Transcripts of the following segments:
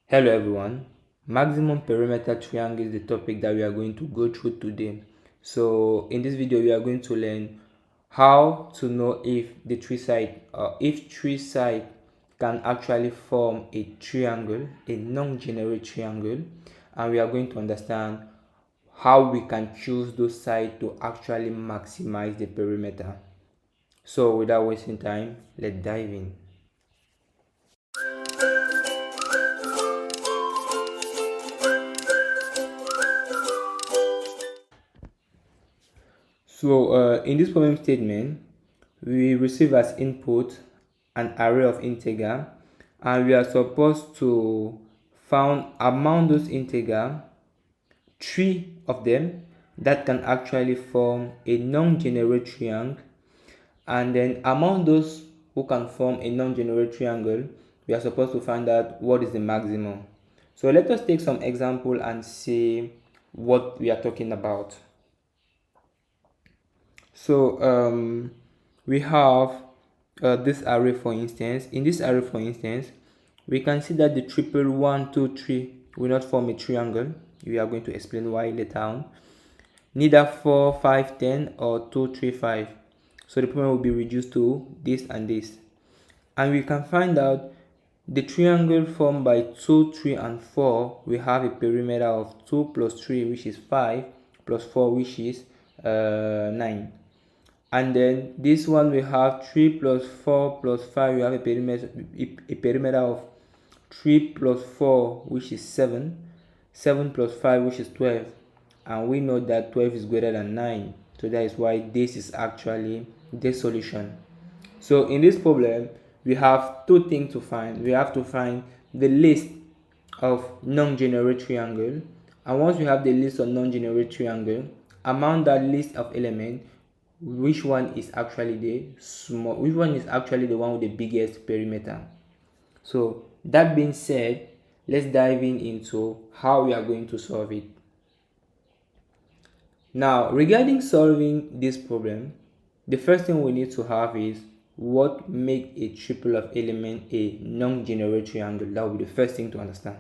Hello everyone. Maximum perimeter triangle is the topic that we are going to go through today. So in this video we are going to learn how to know if the three side can actually form a triangle, a non-generate triangle, and we are going to understand how we can choose those sides to actually maximize the perimeter. So without wasting time, let's dive in. So in this problem statement, we receive as input an array of integer, and we are supposed to find among those integer three of them that can actually form a non-generate triangle, and then among those who can form a non-generate triangle, we are supposed to find out what is the maximum. So let us take some example and see what we are talking about. So we have this array, for instance. In this array, for instance, we can see that the triple 1 2 3 will not form a triangle. We are going to explain why later on. Neither 4 5 10 or 2 3 5. So the problem will be reduced to this and this, and we can find out the triangle formed by 2 3 and 4. We have a perimeter of 2 plus 3, which is 5, plus 4, which is 9. And then this one we have 3 plus 4 plus 5. We have a perimeter of 3 plus 4, which is 7, 7 plus 5, which is 12, and we know that 12 is greater than 9. So that is why this is actually the solution. So in this problem we have two things to find. We have to find the list of non-generate triangle, and once we have the list of non-generate triangle, among that list of elements, which one is actually the one with the biggest perimeter. So that being said, let's dive into how we are going to solve it. Now, regarding solving this problem, the first thing we need to have is what make a triple of element a non-generate triangle. That will be the first thing to understand.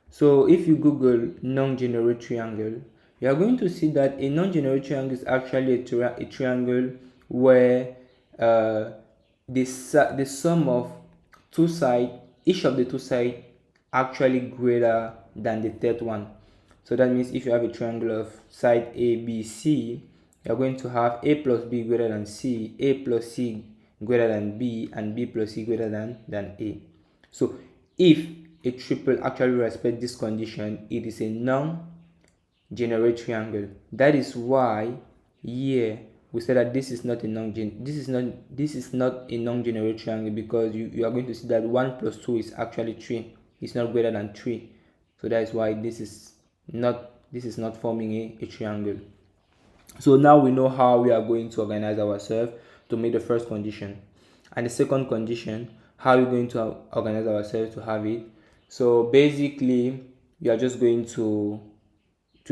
So if you Google non-generate triangle, you are going to see that a non-generate triangle is actually a triangle where the sum of two sides, each of the two sides actually greater than the third one. So that means if you have a triangle of side A, B, C, you're going to have A plus B greater than C, A plus C greater than B, and B plus C greater than A. So if a triple actually respects this condition, it is a non-generate triangle. That is why here we say that this is not a non-generate triangle, because you are going to see that 1 plus 2 is actually 3. It's not greater than 3. So that is why this is not forming a triangle. So now we know how we are going to organize ourselves to make the first condition, and the second condition, how we're going to organize ourselves to have it. So basically we are just going to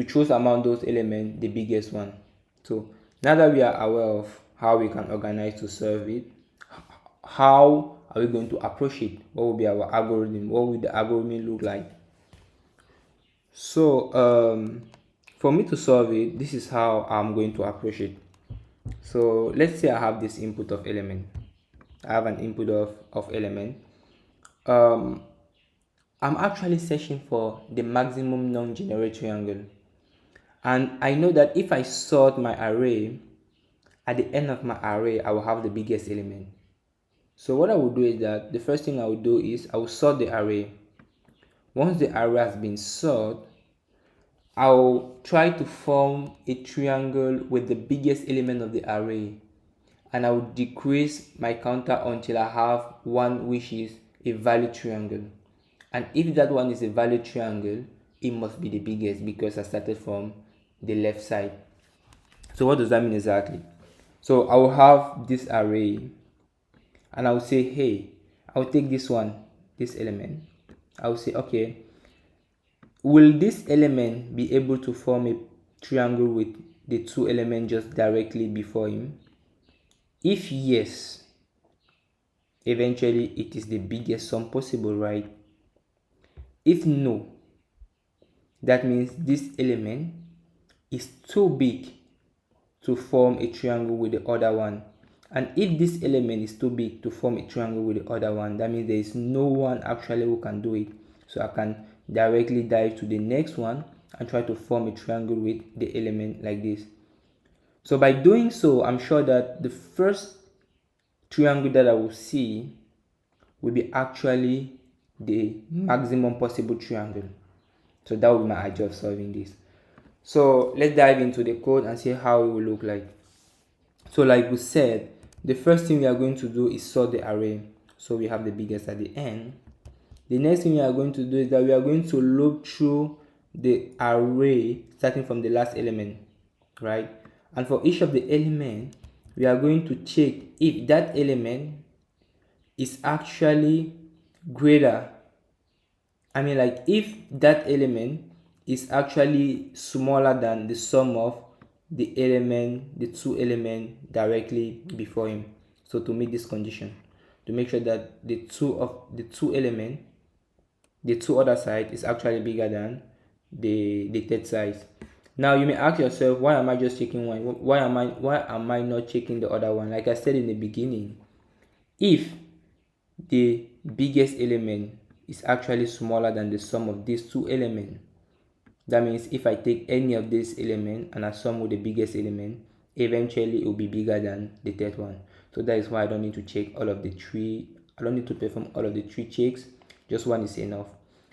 choose among those elements the biggest one. So now that we are aware of how we can organize to solve it, how are we going to approach it? What will be our algorithm? What will the algorithm look like? So for me to solve it, this is how I'm going to approach it. So let's say I have this input of element. I have an input of element. I'm actually searching for the maximum non-generate triangle, and I know that if I sort my array, at the end of my array I will have the biggest element. So what I will do is that the first thing I will do is I will sort the array. Once the array has been sorted, I'll try to form a triangle with the biggest element of the array, and I will decrease my counter until I have one which is a valid triangle. And if that one is a valid triangle, it must be the biggest because I started from the left side. So what does that mean exactly? So I will have this array, and I will say, hey, I will take this element. I will say, okay, will this element be able to form a triangle with the two elements just directly before him? If yes, eventually it is the biggest sum possible, right? If no, that means this element is too big to form a triangle with the other one. And if this element is too big to form a triangle with the other one, that means there is no one actually who can do it. So I can directly dive to the next one and try to form a triangle with the element like this. So by doing so, I'm sure that the first triangle that I will see will be actually the maximum possible triangle. So that will be my idea of solving this. So let's dive into the code and see how it will look like. So like we said, the first thing we are going to do is sort the array. So we have the biggest at the end. The next thing we are going to do is that we are going to loop through the array starting from the last element, right? And for each of the elements, we are going to check if that element is actually greater. I mean, like if that element is actually smaller than the sum of the two elements directly before him. So to meet this condition, to make sure that the two elements, the two other side is actually bigger than the third side. Now you may ask yourself, why am I just checking one? Why am I not checking the other one? Like I said in the beginning, if the biggest element is actually smaller than the sum of these two elements, that means if I take any of these elements and I sum with the biggest element, eventually it will be bigger than the third one. So that is why I don't need to check all of the three. I don't need to perform all of the three checks. Just one is enough.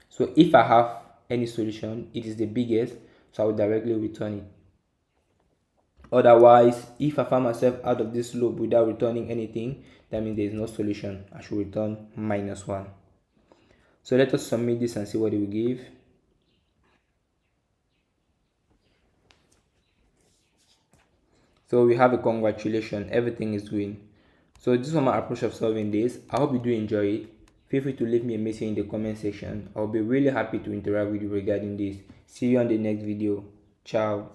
So if I have any solution, it is the biggest, so I will directly return it. Otherwise, if I find myself out of this loop without returning anything, that means there is no solution. I should return -1. So let us submit this and see what it will give. So we have a congratulations, everything is green. So this was my approach of solving this. I hope you do enjoy it. Feel free to leave me a message in the comment section. I'll be really happy to interact with you regarding this. See you on the next video. Ciao.